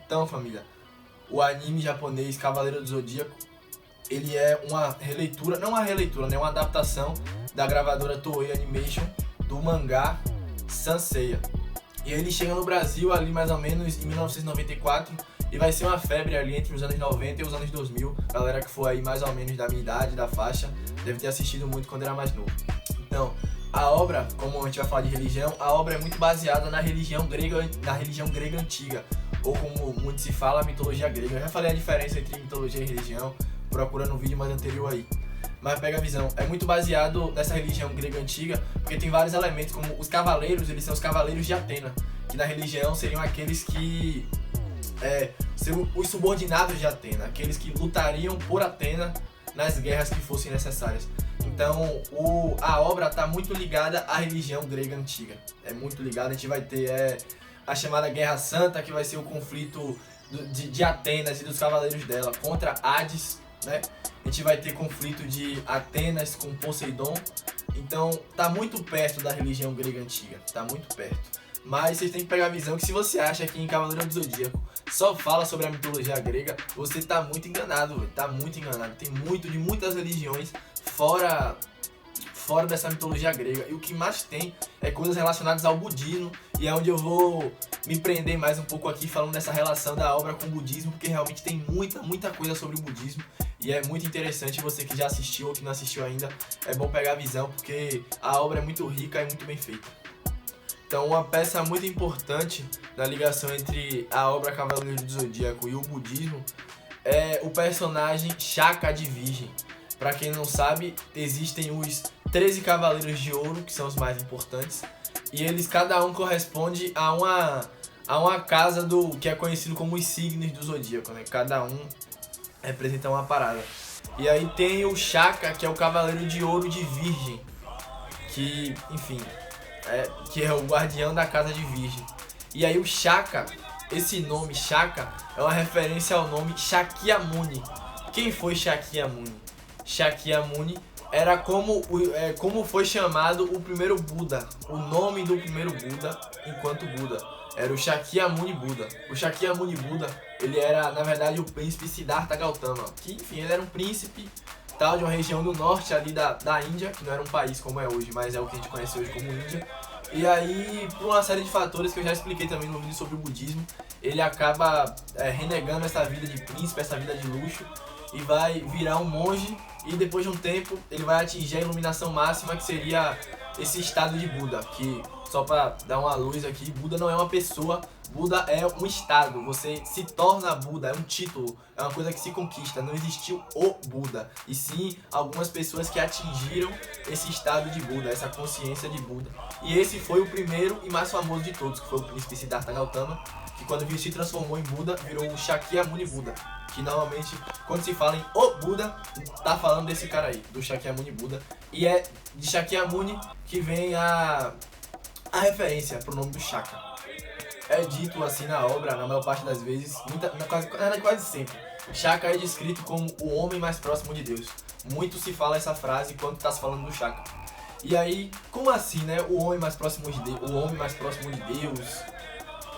Então, família, o anime japonês Cavaleiro do Zodíaco, ele é uma releitura, não uma releitura, né? Uma adaptação da gravadora Toei Animation do mangá Saint Seiya. E ele chega no Brasil ali mais ou menos em 1994 e vai ser uma febre ali entre os anos 90 e os anos 2000. Galera que for aí mais ou menos da minha idade, da faixa, deve ter assistido muito quando era mais novo. Então, a obra, como a gente vai falar de religião, a obra é muito baseada na religião grega antiga, ou como muito se fala, a mitologia grega. Eu já falei a diferença entre mitologia e religião, procura no vídeo mais anterior aí. Mas pega a visão, é muito baseado nessa religião grega antiga, porque tem vários elementos, como os cavaleiros, eles são os cavaleiros de Atena, que na religião seriam aqueles que seriam os subordinados de Atena, aqueles que lutariam por Atena nas guerras que fossem necessárias. Então a obra está muito ligada à religião grega antiga, é muito ligada. A gente vai ter a chamada Guerra Santa, que vai ser o conflito de Atenas e dos cavaleiros dela contra Hades, né? A gente vai ter conflito de Atenas com Poseidon. Então tá muito perto da religião grega antiga, tá muito perto. Mas vocês têm que pegar a visão que se você acha que em Cavaleiro do Zodíaco só fala sobre a mitologia grega, você tá muito enganado, véio. Tá muito enganado. Tem muito de muitas religiões fora dessa mitologia grega. E o que mais tem é coisas relacionadas ao budismo, e é onde eu vou me prender mais um pouco aqui falando dessa relação da obra com o budismo, porque realmente tem muita coisa sobre o budismo. E é muito interessante, você que já assistiu ou que não assistiu ainda, é bom pegar a visão, porque a obra é muito rica e muito bem feita. Então, uma peça muito importante na ligação entre a obra Cavaleiro do Zodíaco e o budismo é o personagem Shaka de Virgem. Para quem não sabe, existem os 13 Cavaleiros de Ouro, que são os mais importantes, e eles cada um corresponde a uma casa do que é conhecido como os signos do Zodíaco, né? Cada um representa uma parada. E aí tem o Shaka, que é o Cavaleiro de Ouro de Virgem, que, enfim, que é o guardião da casa de Virgem. E aí o Shaka, esse nome Shaka, é uma referência ao nome Shakyamuni. Quem foi Shakyamuni? Shakyamuni era como foi chamado o primeiro Buda. O nome do primeiro Buda enquanto Buda era o Shakyamuni Buda. O Shakyamuni Buda, ele era, na verdade, o príncipe Siddhartha Gautama, que, enfim, ele era um príncipe tal de uma região do norte ali da Índia, que não era um país como é hoje, mas é o que a gente conhece hoje como Índia. E aí, por uma série de fatores que eu já expliquei também no vídeo sobre o budismo, ele acaba renegando essa vida de príncipe, essa vida de luxo, e vai virar um monge, e depois de um tempo ele vai atingir a iluminação máxima, que seria esse estado de Buda, que, só para dar uma luz aqui, Buda não é uma pessoa, Buda é um estado, você se torna Buda, é um título, é uma coisa que se conquista, não existiu o Buda, e sim algumas pessoas que atingiram esse estado de Buda, essa consciência de Buda. E esse foi o primeiro e mais famoso de todos, que foi o príncipe Siddhartha Gautama, que quando se transformou em Buda, virou o Shakyamuni Buda, que normalmente quando se fala em o Buda, tá falando desse cara aí, do Shakyamuni Buda, e é de Shakyamuni que vem a referência pro nome do Shaka. É dito assim na obra, na maior parte das vezes, quase sempre, Shaka é descrito como o homem mais próximo de Deus. Muito se fala essa frase quando está se falando do Shaka. E aí, como assim, né? O homem mais próximo de Deus, o homem mais próximo de Deus.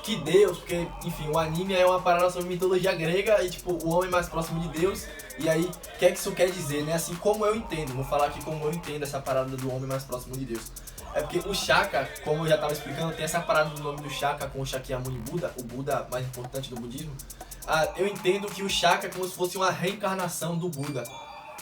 Que Deus, porque, enfim, o anime é uma parada sobre mitologia grega e, tipo, o homem mais próximo de Deus. E aí, o que isso quer dizer, né? Assim como eu entendo, vou falar aqui como eu entendo essa parada do homem mais próximo de Deus. É porque o Shaka, como eu já estava explicando, tem essa parada do nome do Shaka com o Shakyamuni Buda, o Buda mais importante do budismo. Eu entendo que o Shaka é como se fosse uma reencarnação do Buda,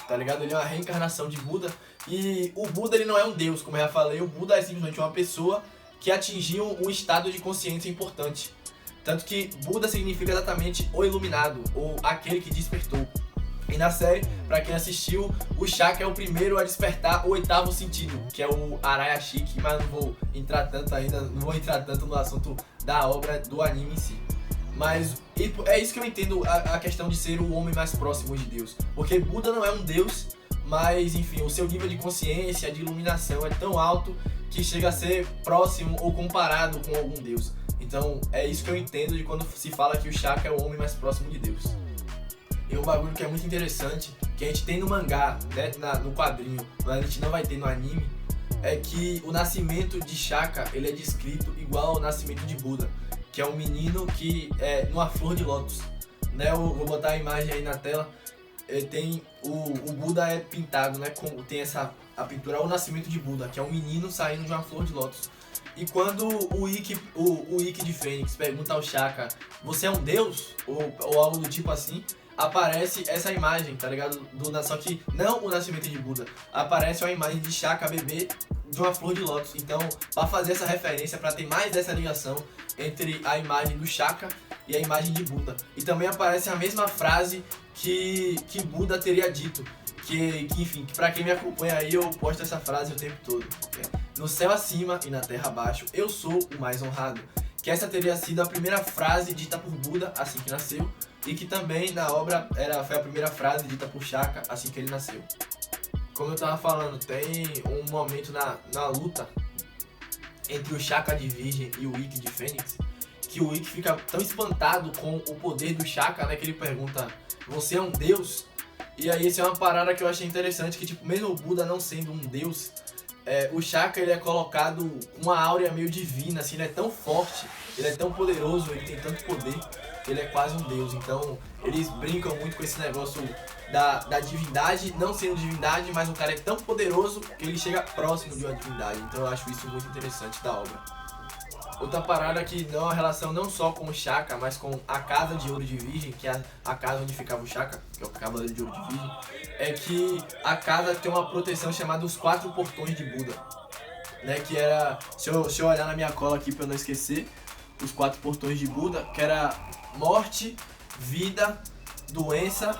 tá ligado? Ele é uma reencarnação de Buda, e o Buda, ele não é um deus, como eu já falei, o Buda é simplesmente uma pessoa que atingiu um estado de consciência importante. Tanto que Buda significa exatamente o iluminado, ou aquele que despertou. E na série, pra quem assistiu, o Shaka é o primeiro a despertar o oitavo sentido, que é o Arayashiki, mas não vou entrar tanto no assunto da obra do anime em si. Mas é isso que eu entendo a questão de ser o homem mais próximo de Deus. Porque Buda não é um deus, mas enfim, o seu nível de consciência, de iluminação é tão alto que chega a ser próximo ou comparado com algum deus. Então é isso que eu entendo de quando se fala que o Shaka é o homem mais próximo de Deus. E um bagulho que é muito interessante, que a gente tem no mangá, né, no quadrinho, mas a gente não vai ter no anime, é que o nascimento de Shaka, ele é descrito igual ao nascimento de Buda, que é um menino que é numa flor de lótus, né? Eu vou botar a imagem aí na tela. Tem o Buda é pintado, né? Tem a pintura, o nascimento de Buda, que é um menino saindo de uma flor de lótus. E quando o Ikki de Fênix pergunta ao Shaka, você é um deus? Ou algo do tipo assim, aparece essa imagem, tá ligado? Só que não o nascimento de Buda, aparece uma imagem de Shaka bebê de uma flor de lótus. Então, para fazer essa referência, para ter mais dessa ligação entre a imagem do Shaka e a imagem de Buda. E também aparece a mesma frase que Buda teria dito, que enfim, que pra quem me acompanha aí, eu posto essa frase o tempo todo. No céu acima e na terra abaixo, eu sou o mais honrado. Que essa teria sido a primeira frase dita por Buda assim que nasceu, e que também na obra foi a primeira frase dita por Shaka assim que ele nasceu. Como eu tava falando, tem um momento na luta entre o Shaka de Virgem e o Ikki de Fênix, que o Ikki fica tão espantado com o poder do Shaka, né, que ele pergunta, você é um deus? E aí essa é uma parada que eu achei interessante, que tipo, mesmo o Buda não sendo um deus, o Shaka ele é colocado com uma áurea meio divina, assim, ele é tão forte, ele é tão poderoso, ele tem tanto poder, que ele é quase um deus. Então eles brincam muito com esse negócio da divindade, não sendo divindade, mas o cara é tão poderoso que ele chega próximo de uma divindade. Então eu acho isso muito interessante da obra. Outra parada que não é uma relação não só com o Shaka, mas com a Casa de Ouro de Virgem, que é a casa onde ficava o Shaka, que é o Cavaleiro de Ouro de Virgem, é que a casa tem uma proteção chamada os 4 portões de Buda, né? Que era, se eu olhar na minha cola aqui para eu não esquecer, os 4 portões de Buda, que era morte, vida, doença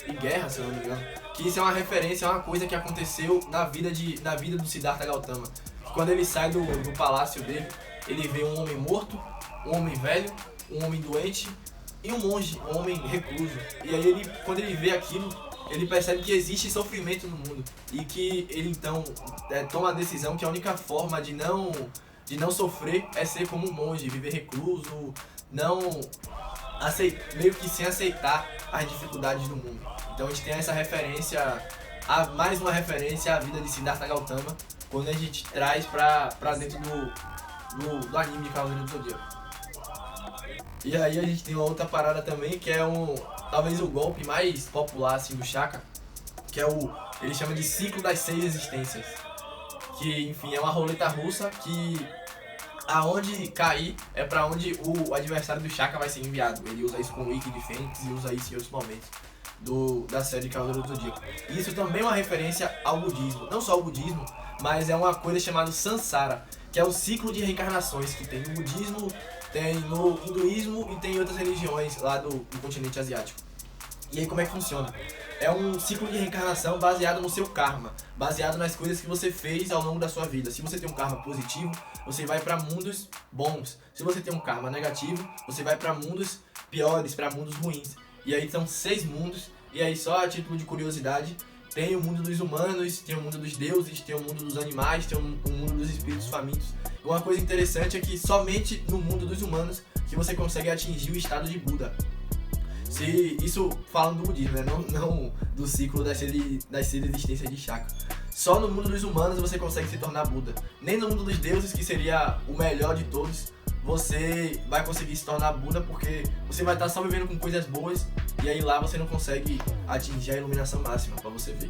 e guerra, se eu não me engano. Que isso é uma referência a uma coisa que aconteceu na vida do Siddhartha Gautama. Quando ele sai do palácio dele, ele vê um homem morto, um homem velho, um homem doente e um monge, um homem recluso. E aí quando ele vê aquilo, ele percebe que existe sofrimento no mundo e que ele então toma a decisão que a única forma de não sofrer é ser como um monge, viver recluso, meio que sem aceitar as dificuldades do mundo. Então a gente tem essa referência, mais uma referência à vida de Siddhartha Gautama, quando a gente traz pra dentro do anime de Cavaleiro do Zodíaco. E aí a gente tem uma outra parada também, que é talvez o golpe mais popular assim do Shaka, que é ele chama de ciclo das 6 existências. Que, enfim, é uma roleta russa que aonde cair é pra onde o adversário do Shaka vai ser enviado. Ele usa isso com o Ikki de Fênix e usa isso em outros momentos da série Cavaleiro do Zodíaco. E isso também é uma referência ao budismo, não só ao budismo, mas é uma coisa chamada Sansara, que é o ciclo de reencarnações que tem no budismo, tem no hinduísmo e tem em outras religiões lá do continente asiático. E aí como é que funciona? É um ciclo de reencarnação baseado no seu karma, baseado nas coisas que você fez ao longo da sua vida. Se você tem um karma positivo, você vai para mundos bons. Se você tem um karma negativo, você vai para mundos piores, para mundos ruins. E aí são 6 mundos, e aí só a título de curiosidade, tem o mundo dos humanos, tem o mundo dos deuses, tem o mundo dos animais, tem o mundo dos espíritos famintos. E uma coisa interessante é que somente no mundo dos humanos que você consegue atingir o estado de Buda. Isso falando do budismo, né? Não do ciclo das 6 existências de Shaka. Só no mundo dos humanos você consegue se tornar Buda. Nem no mundo dos deuses, que seria o melhor de todos, você vai conseguir se tornar Buda, porque você vai estar só vivendo com coisas boas, e aí lá você não consegue atingir a iluminação máxima, pra você ver.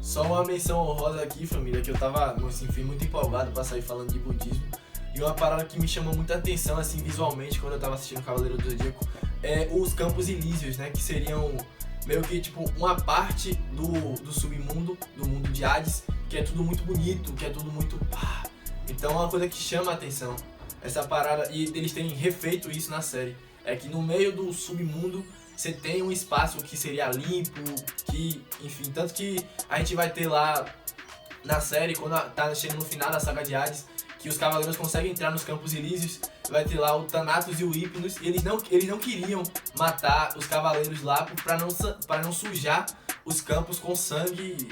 Só uma menção honrosa aqui, família, que eu tava, enfim, muito empolgado pra sair falando de budismo. E uma parada que me chamou muita atenção, assim, visualmente, quando eu tava assistindo Cavaleiro do Zodíaco, é os Campos Elíseos, né, que seriam meio que, tipo, uma parte do submundo, do mundo de Hades, que é tudo muito bonito, que é tudo muito... Então é uma coisa que chama a atenção, essa parada, e eles terem refeito isso na série. É que no meio do submundo você tem um espaço que seria limpo, que, enfim, tanto que a gente vai ter lá na série, quando tá chegando no final da saga de Hades, que os cavaleiros conseguem entrar nos Campos Elíseos, vai ter lá o Thanatos e o Hypnos, e eles não queriam matar os cavaleiros lá pra não sujar os campos com sangue